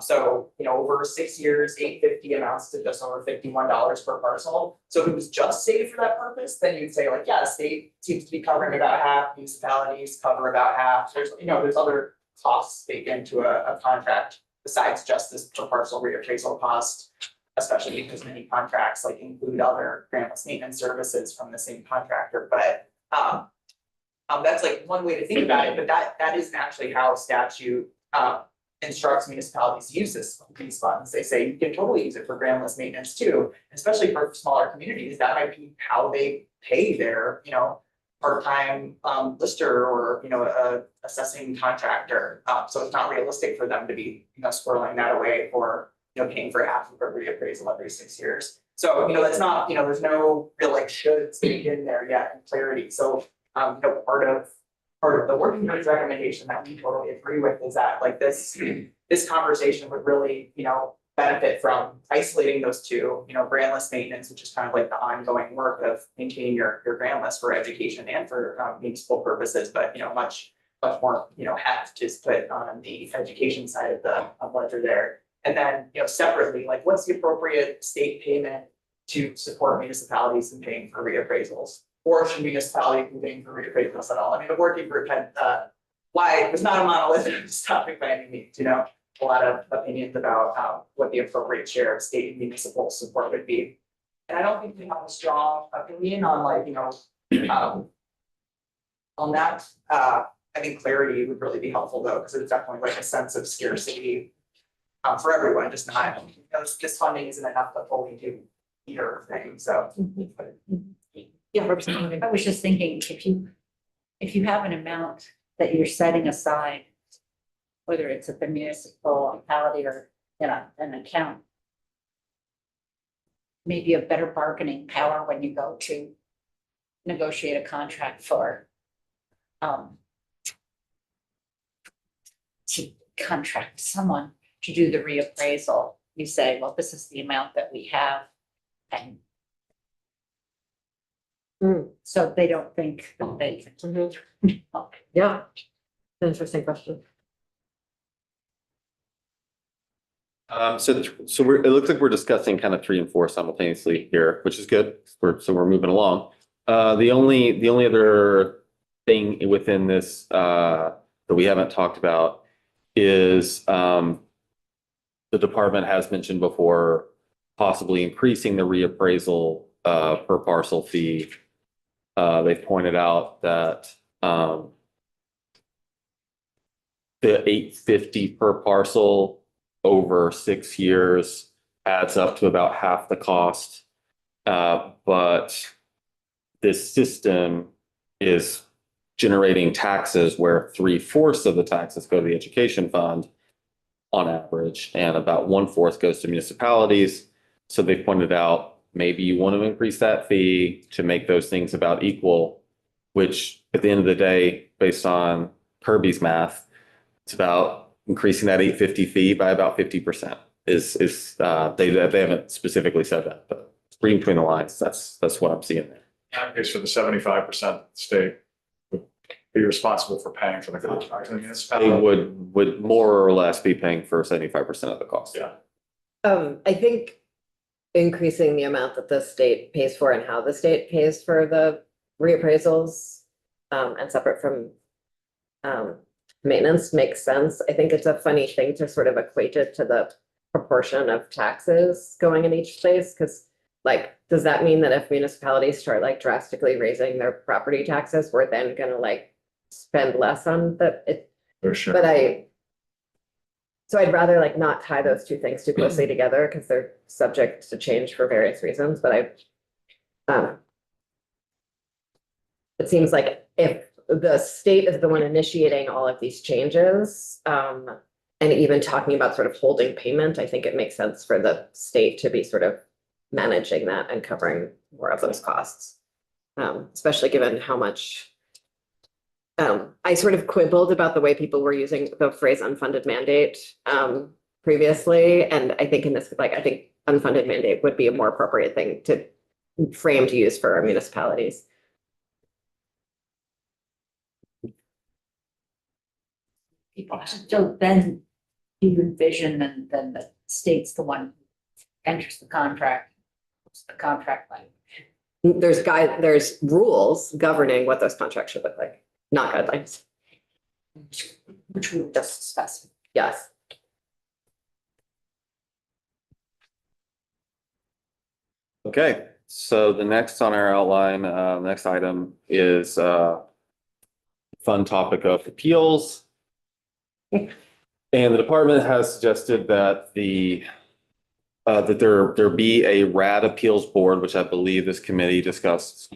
So over 6 years, $850 amounts to just over $51 per parcel. So if it was just saved for that purpose, then you'd say like, yeah, state seems to be covering about half, municipalities cover about half. There's other costs baked into a contract besides just this per parcel reappraisal cost, especially because many contracts like include other grand list maintenance services from the same contractor. But that's like one way to think about it, but that isn't actually how statute instructs municipalities to use these funds. They say you can totally use it for grand list maintenance too, especially for smaller communities. That might be how they pay their, part-time lister or, a assessing contractor. So it's not realistic for them to be, squirreling that away for, paying for half of a reappraisal every 6 years. So, that's not, there's no real like shoulds in there yet in clarity. So, part of part of the working group's recommendation that we totally agree with is that like this conversation would really, benefit from isolating those two, brandless maintenance, which is kind of like the ongoing work of maintaining your grand list for education and for municipal purposes, but much more, heft is put on the education side of the ledger there. And then, separately, like what's the appropriate state payment to support municipalities in paying for reappraisals? Or should municipalities be paying for reappraisals at all? I mean, the working group had why it was not a monolithic topic by any means, a lot of opinions about what the appropriate share of state and municipal support would be. And I don't think we have a strong opinion on on that. I think clarity would really be helpful though, because it's definitely like a sense of scarcity for everyone, just not, this funding isn't enough to fully do either thing, so. Yeah, I was just thinking, if you have an amount that you're setting aside, whether it's at the municipality or an account, maybe a better bargaining power when you go to negotiate a contract for to contract someone to do the reappraisal. You say, well, this is the amount that we have, and so they don't think that they can. Yeah. Interesting question. So it looks like we're discussing kind of 3 and 4 simultaneously here, which is good. We're moving along. The only other thing within this that we haven't talked about is the department has mentioned before possibly increasing the reappraisal per parcel fee. They've pointed out that the $8.50 per parcel over 6 years adds up to about half the cost. But this system is generating taxes where 3/4 of the taxes go to the education fund on average, and about 1/4 goes to municipalities. So they pointed out, maybe you want to increase that fee to make those things about equal, which at the end of the day, based on Kirby's math, it's about increasing that $8.50 fee by about 50% they haven't specifically said that, but reading between the lines, that's what I'm seeing there. In that case, for the 75% state would be responsible for paying for the contract in the They municipality. would more or less be paying for 75% of the cost. Yeah. I think increasing the amount that the state pays for and how the state pays for the reappraisals, and separate from maintenance makes sense. I think it's a funny thing to sort of equate it to the proportion of taxes going in each place, because does that mean that if municipalities start drastically raising their property taxes, we're then gonna spend less on For sure. but so I'd rather not tie those two things too closely together because they're subject to change for various reasons, but it seems like if the state is the one initiating all of these changes, and even talking about sort of holding payment, I think it makes sense for the state to be sort of managing that and covering more of those costs. Especially given how much I sort of quibbled about the way people were using the phrase unfunded mandate previously. And I think in this, I think unfunded mandate would be a more appropriate thing to frame to use for our municipalities. So then you envision, and then the state's the one who enters the contract. What's the contract like? There's rules governing what those contracts should look like, not guidelines. Which we just discussed. Yes. Okay, so the next on our outline, next item is fun topic of appeals. And the department has suggested that that there be a RAD appeals board, which I believe this committee discussed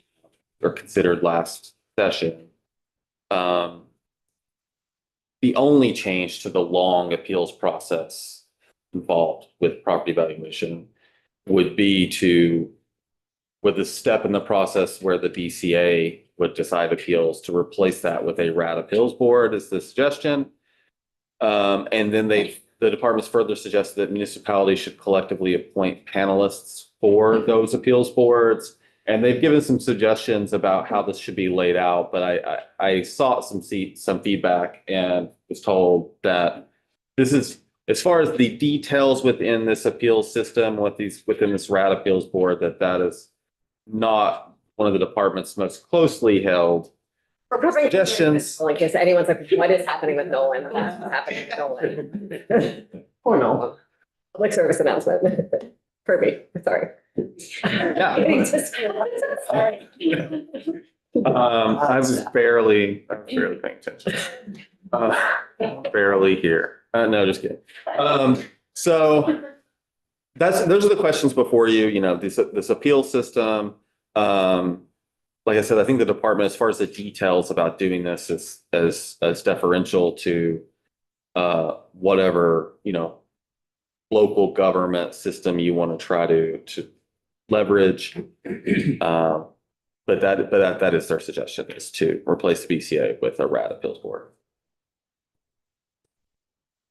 or considered last session. The only change to the long appeals process involved with property valuation would be with a step in the process where the DCA would decide appeals, to replace that with a RAD appeals board is the suggestion. And then the departments further suggested that municipalities should collectively appoint panelists for those appeals boards. And they've given some suggestions about how this should be laid out, but I sought some feedback and was told that this is, as far as the details within this appeals system, within this RAD appeals board, that is not one of the department's most closely held We're covering suggestions. in case anyone's like, what is happening with Nolan? What's happening with Nolan? Poor Nolan. Public service announcement. Kirby, sorry. Yeah. Sorry. I was barely paying attention. Barely here. No, just kidding. So those are the questions before you, you know, this appeal system. Like I said, I think the department, as far as the details about doing this, is as deferential to whatever, you know, local government system you want to try to leverage. But that is their suggestion, is to replace the BCA with a RAD appeals board.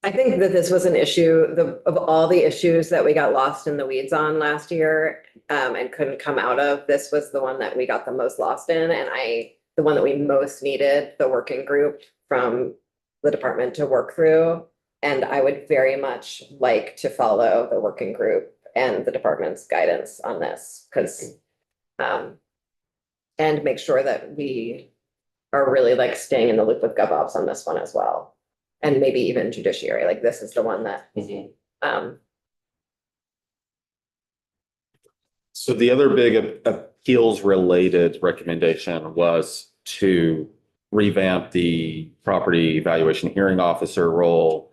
I think that this was an issue, of all the issues that we got lost in the weeds on last year, and couldn't come out of, this was the one that we got the most lost in, and the one that we most needed the working group from the department to work through. And I would very much like to follow the working group and the department's guidance on this, because and make sure that we are really like staying in the loop with GovOps on this one as well. And maybe even judiciary, like this is the one that, So the other big appeals related recommendation was to revamp the property evaluation hearing officer role,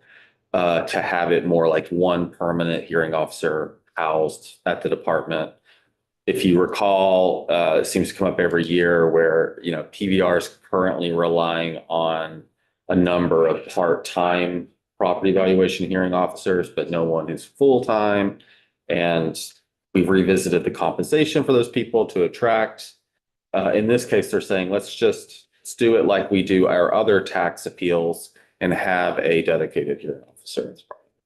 to have it more like one permanent hearing officer housed at the department. If you recall, it seems to come up every year where, you know, PVR is currently relying on a number of part-time property evaluation hearing officers, but no one is full-time. And we've revisited the compensation for those people to attract. In this case, they're saying, let's do it like we do our other tax appeals and have a dedicated hearing officer.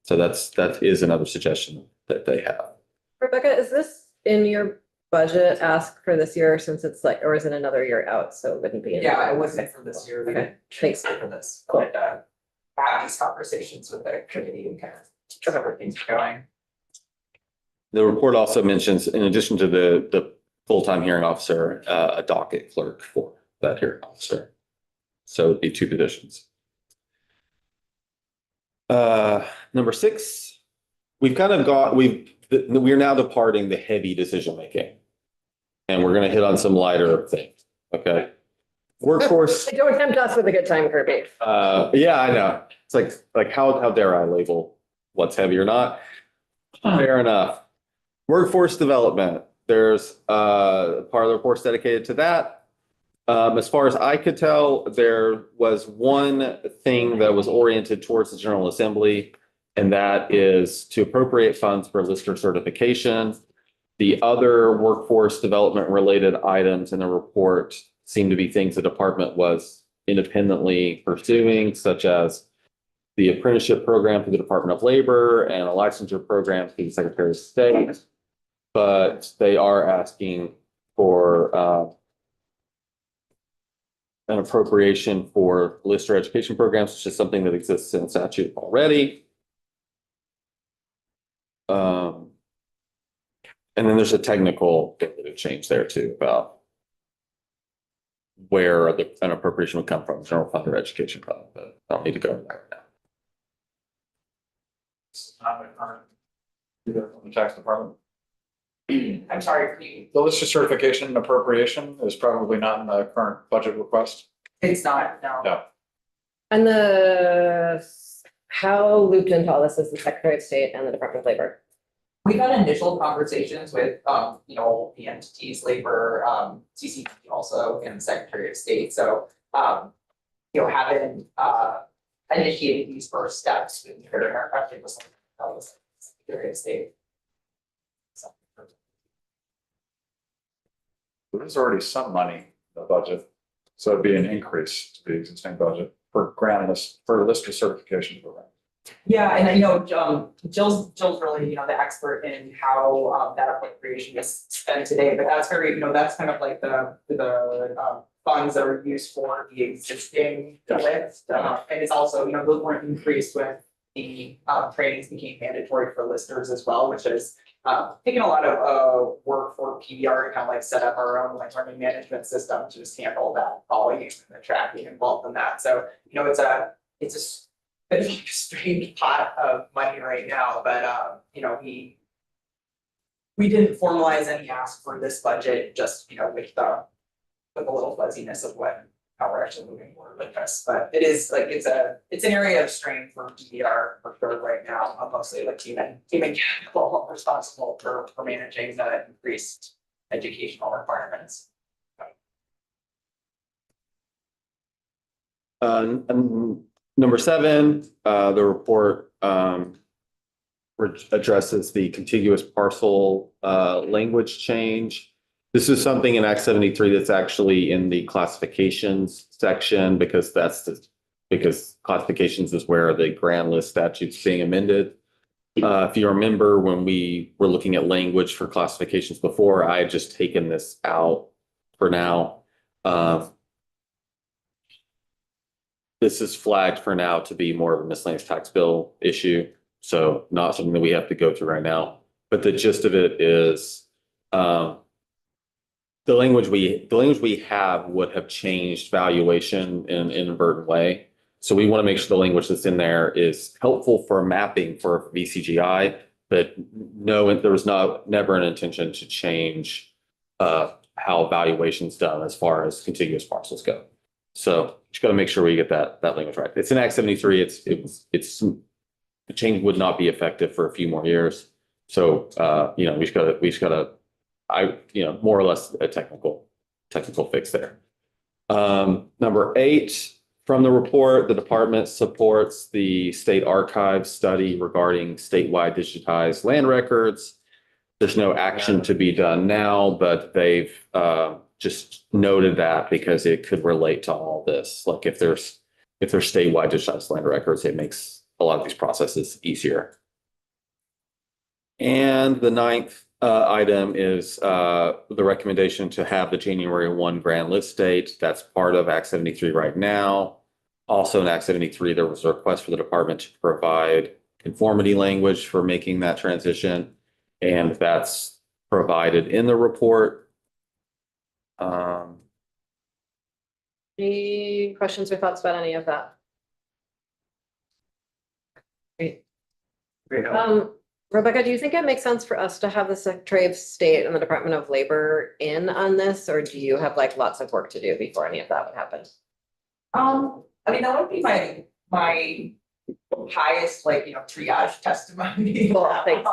So that is another suggestion that they have. Rebecca, is this in your budget ask for this year, since it's like, or is it another year out, so it wouldn't be? Yeah, it wasn't for this year. Okay, thanks. For this, but have these conversations with the committee and kind of where things are going. The report also mentions, in addition to the full-time hearing officer, a docket clerk for that hearing officer. So it'd be 2 positions. Number 6, we've kind of got, we're now departing the heavy decision-making. And we're gonna hit on some lighter things, okay? Workforce. Don't tempt us with a good time, Kirby. Yeah, I know. It's like how dare I label what's heavy or not? Fair enough. Workforce development. There's part of the report's dedicated to that. As far as I could tell, there was one thing that was oriented towards the General Assembly, and that is to appropriate funds for Lister certification. The other workforce development related items in the report seem to be things the department was independently pursuing, such as the apprenticeship program through the Department of Labor and a licensure program through the Secretary of State. But they are asking for an appropriation for Lister education programs, which is something that exists in statute already. And then there's a technical change there too about where an appropriation would come from, general fund or education fund, but I don't need to go into that now. The tax department. I'm sorry, can you, The Lister certification and appropriation is probably not in the current budget request. it's not, no. No. And how looped into all this is the Secretary of State and the Department of Labor? We've had initial conversations with, you know, the entities, labor, CCP also, and Secretary of State, so, you know, haven't, initiated these first steps with our project with Secretary of State. There's already some money in the budget So it'd be an increase to the existing budget for grant list, for lister certification program. Yeah, and I know, Jill's really, the expert in how, that appropriation is spent today, but that's very, that's kind of like the funds that are used for the existing list. And it's also, those weren't increased when the, trainings became mandatory for listers as well, which is taken a lot of, work for PBR to kind of like set up our own like learning management system to just handle that volume and the tracking involved in that. So, it's a bit of a strange pot of money right now, but we didn't formalize any ask for this budget, just with a little fuzziness of how we're actually moving forward with this. But it is like it's an area of strain for DDR for sure right now, mostly like human capital responsible for managing the increased educational requirements. And number 7, the report addresses the contiguous parcel language change. This is something in Act 73 that's actually in the classifications section because because classifications is where the grand list statute's being amended. If you remember when we were looking at language for classifications before, I had just taken this out for now. This is flagged for now to be more of a miscellaneous tax bill issue, so not something that we have to go through right now. But the gist of it is, the language we have would have changed valuation in an inadvertent way. So we want to make sure the language that's in there is helpful for mapping for VCGI, but no, there was never an intention to change how valuation's done as far as contiguous parcels go. So just got to make sure we get that language right. It's in Act 73. The change would not be effective for a few more years. So we just gotta more or less a technical fix there. Number 8, from the report, the department supports the state archives study regarding statewide digitized land records. There's no action to be done now, but they've just noted that because it could relate to all this. Like if there's statewide digitized land records, it makes a lot of these processes easier. And the 9th item is the recommendation to have the January 1 grand list date. That's part of Act 73 right now. Also in Act 73, there was a request for the department to provide conformity language for making that transition, and that's provided in the report. Any questions or thoughts about any of that? Great. Rebecca, do you think it makes sense for us to have the Secretary of State and the Department of Labor in on this, or do you have like lots of work to do before any of that would happen? That would be my highest triage testimony. Well, thanks.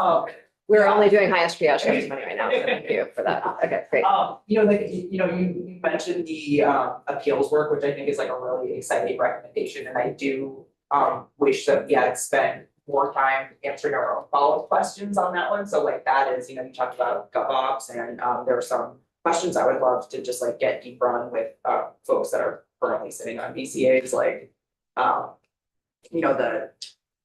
We're only doing highest triage testimony right now, so thank you for that. Okay, great. You mentioned the appeals work, which I think is like a really exciting recommendation, and I do wish that we had spent more time answering our own follow-up questions on that one. So like that is, you talked about GovOps, and there are some questions I would love to just like get deeper on with folks that are currently sitting on BCAs, like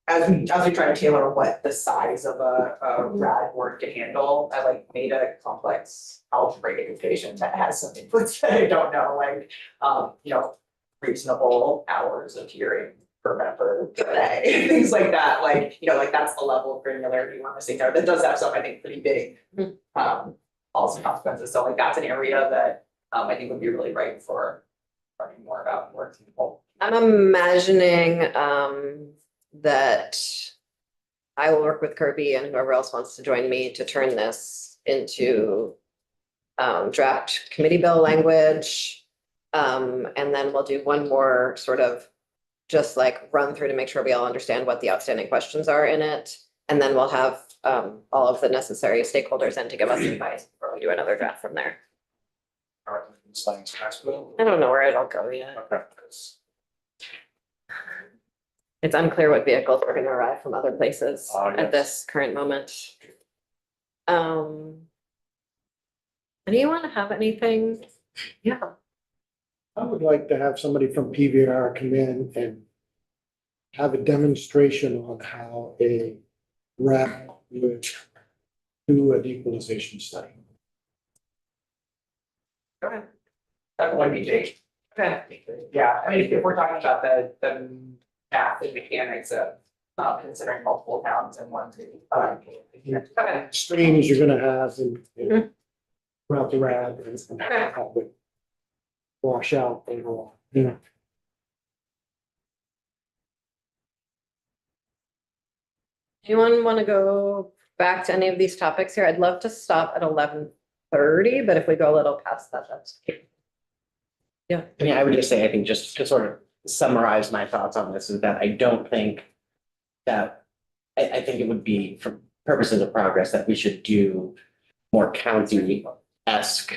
as we try to tailor what the size of a RAD board can handle, I made a complex algebraic equation that has some inputs that I don't know, reasonable hours of hearing per member per day, things like that. That's the level of granularity we're missing there. That does have some, I think, pretty big policy consequences. So that's an area that I think would be really right for learning more about more people. I'm imagining that I will work with Kirby and whoever else wants to join me to turn this into draft committee bill language. And then we'll do one more sort of just run through to make sure we all understand what the outstanding questions are in it. And then we'll have all of the necessary stakeholders in to give us advice before we do another draft from there. I don't know where it'll go yet. Okay. It's unclear what vehicles are gonna arrive from other places at this current moment. Anyone have anything? Yeah. I would like to have somebody from PVR come in and have a demonstration on how a RAD would do an equalization study. Okay. That would be big. Okay. Yeah, I mean, if we're talking about the math and mechanics of, considering multiple towns in one city. Okay. Streams you're gonna have and throughout the RAD and how it would wash out overall, you know. Anyone want to go back to any of these topics here? I'd love to stop at 11:30, but if we go a little past that, that's. Yeah. I mean, I would just say, I think just to sort of summarize my thoughts on this is that I don't think that, I think it would be for purposes of progress that we should do more county-esque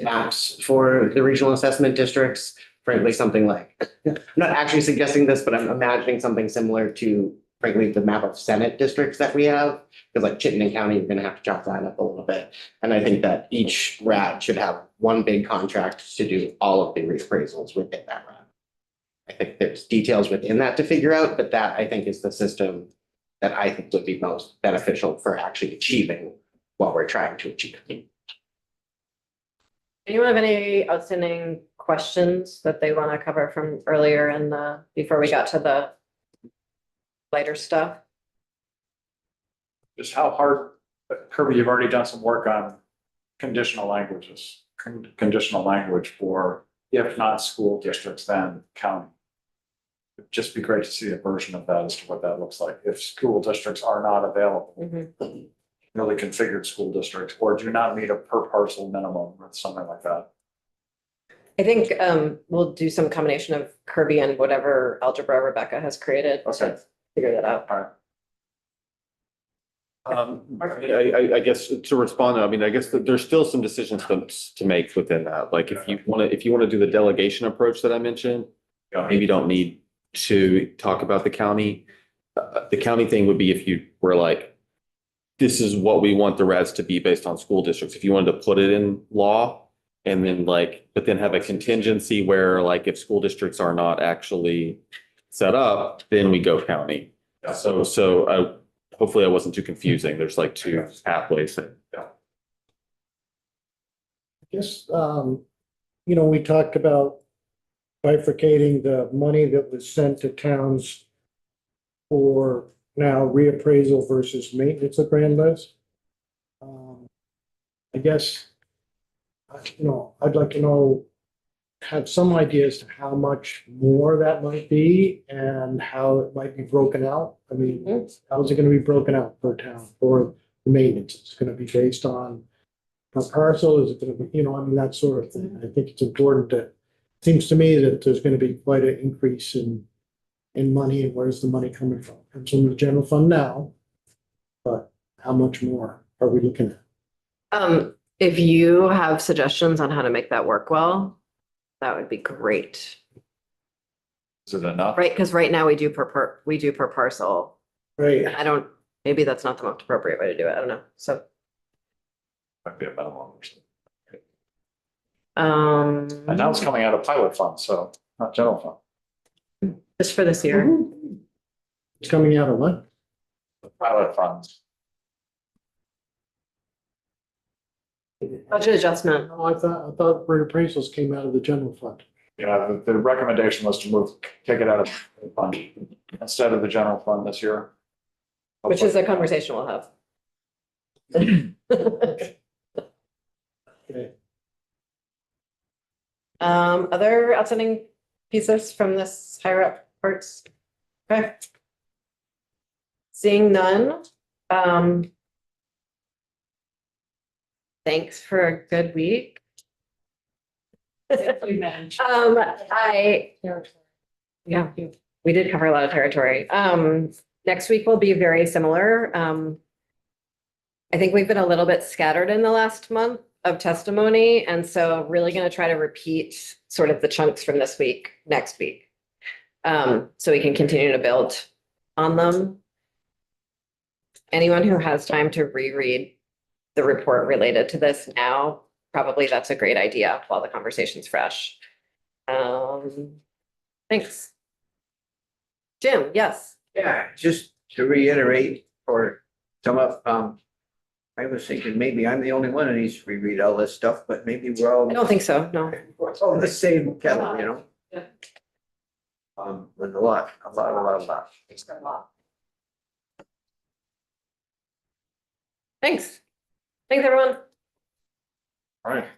maps for the regional assessment districts. Frankly, something like, I'm not actually suggesting this, but I'm imagining something similar to, frankly, the map of Senate districts that we have. Because like Chittenden County, you're gonna have to chop that up a little bit. And I think that each RAD should have one big contract to do all of the reappraisals within that RAD. I think there's details within that to figure out, but that I think is the system that I think would be most beneficial for actually achieving what we're trying to achieve. Anyone have any outstanding questions that they want to cover from earlier in the, before we got to the lighter stuff? Just how hard, Kirby, you've already done some work on conditional languages, conditional language for, if not school districts, then county. It'd just be great to see a version of that as to what that looks like. If school districts are not available, really configured school districts, or do not meet a per parcel minimum or something like that. I think we'll do some combination of Kirby and whatever algebra Rebecca has created Okay. to figure that out. All right. I guess to respond, I mean, I guess that there's still some decisions to make within that. Like if you want to do the delegation approach that I mentioned, maybe you don't need to talk about the county. The county thing would be if you were like, this is what we want the RADs to be based on school districts. If you wanted to put it in law and then like, but then have a contingency where like if school districts are not actually set up, then we go county. So hopefully I wasn't too confusing. There's like two pathways. I guess, we talked about bifurcating the money that was sent to towns for now reappraisal versus maintenance of grand list. I guess, I'd like to know, have some idea as to how much more that might be and how it might be broken out. I mean, how's it gonna be broken out per town for the maintenance? It's gonna be based on per parcel, is it gonna be, that sort of thing. I think it's important that, seems to me that there's gonna be quite an increase in money, and where's the money coming from? Comes from the general fund now, but how much more are we looking at? If you have suggestions on how to make that work well, that would be great, Is it enough? right? Because right now we do per parcel. Right, Maybe that's not the most appropriate way to do it. I don't know. So, Might be a minimum or something. and And now it's coming out of pilot funds, so not general fund, just for this year. it's coming out of what? pilot funds. Budget adjustment. Oh, I thought reappraisals came out of the general fund. Yeah, the recommendation was to take it out of the fund instead of the general fund this year. Which is a conversation we'll have. Okay. Other outstanding pieces from this higher up parts? Okay. Seeing none. Thanks for a good week. Yeah, we did cover a lot of territory. Next week will be very similar. I think we've been a little bit scattered in the last month of testimony, and so really going to try to repeat sort of the chunks from this week, next week. So we can continue to build on them. Anyone who has time to reread the report related to this now, probably that's a great idea while the conversation's fresh. Thanks. Jim, yes. Yeah, just to reiterate or sum up, I was thinking maybe I'm the only one who needs to reread all this stuff, but maybe we're all. I don't think so, no. Oh, the same kettle, you know? With a lot. Thanks. Thanks, everyone. All right.